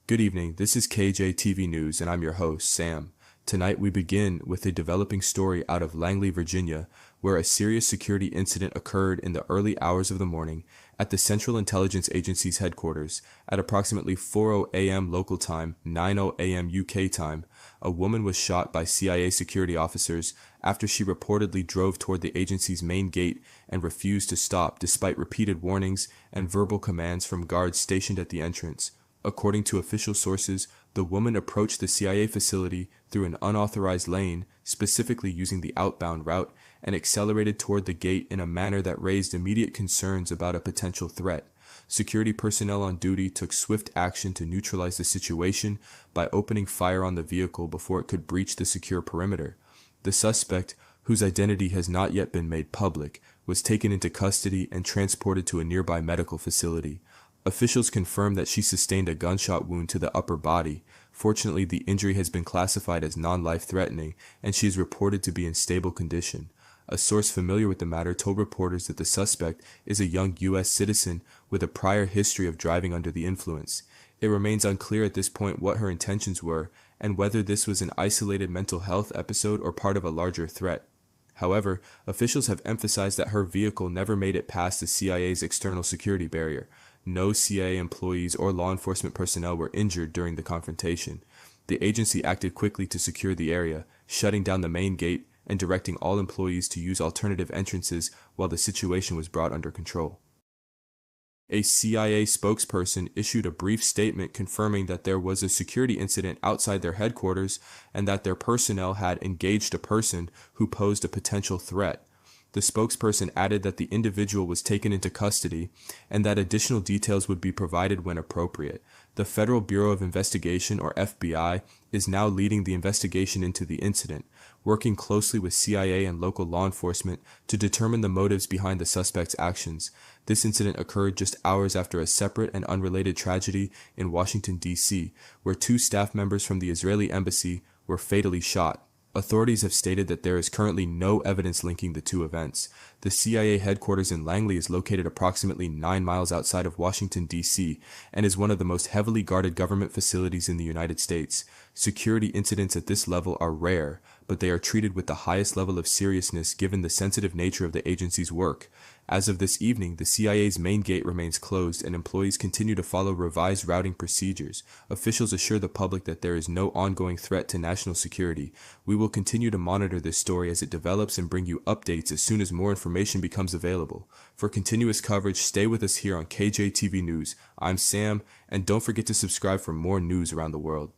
Good evening, this is KJTV News and I'm your host, Sam. Tonight we begin with a developing story out of Langley, Virginia, where a serious security incident occurred in the early hours of the morning at the Central Intelligence Agency's headquarters. At approximately 4:00 a.m. local time, 9:00 a.m. UK time, a woman was shot by CIA security officers after she reportedly drove toward the agency's main gate and refused to stop despite repeated warnings and verbal commands from guards stationed at the entrance. According to official sources, the woman approached the CIA facility through an unauthorized lane, specifically using the outbound route, and accelerated toward the gate in a manner that raised immediate concerns about a potential threat. Security personnel on duty took swift action to neutralize the situation by opening fire on the vehicle before it could breach the secure perimeter. The suspect, whose identity has not yet been made public, was taken into custody and transported to a nearby medical facility. Officials confirmed that she sustained a gunshot wound to the upper body. Fortunately, the injury has been classified as non-life-threatening, and she is reported to be in stable condition. A source familiar with the matter told reporters that the suspect is a young U.S. citizen with a prior history of driving under the influence. It remains unclear at this point what her intentions were, and whether this was an isolated mental health episode or part of a larger threat. However, officials have emphasized that her vehicle never made it past the CIA's external security barrier. No CIA employees or law enforcement personnel were injured during the confrontation. The agency acted quickly to secure the area, shutting down the main gate and directing all employees to use alternative entrances while the situation was brought under control. A CIA spokesperson issued a brief statement confirming that there was a security incident outside their headquarters and that their personnel had engaged a person who posed a potential threat. The spokesperson added that the individual was taken into custody and that additional details would be provided when appropriate. The Federal Bureau of Investigation, or FBI, is now leading the investigation into the incident, working closely with CIA and local law enforcement to determine the motives behind the suspect's actions. This incident occurred just hours after a separate and unrelated tragedy in Washington, D.C., where two staff members from the Israeli embassy were fatally shot. Authorities have stated that there is currently no evidence linking the two events. The CIA headquarters in Langley is located approximately 9 miles outside of Washington, D.C., and is one of the most heavily guarded government facilities in the United States. Security incidents at this level are rare, but they are treated with the highest level of seriousness given the sensitive nature of the agency's work. As of this evening, the CIA's main gate remains closed and employees continue to follow revised routing procedures. Officials assure the public that there is no ongoing threat to national security. We will continue to monitor this story as it develops and bring you updates as soon as more information becomes available. For continuous coverage, stay with us here on KJTV News. I'm Sam, and don't forget to subscribe for more news around the world.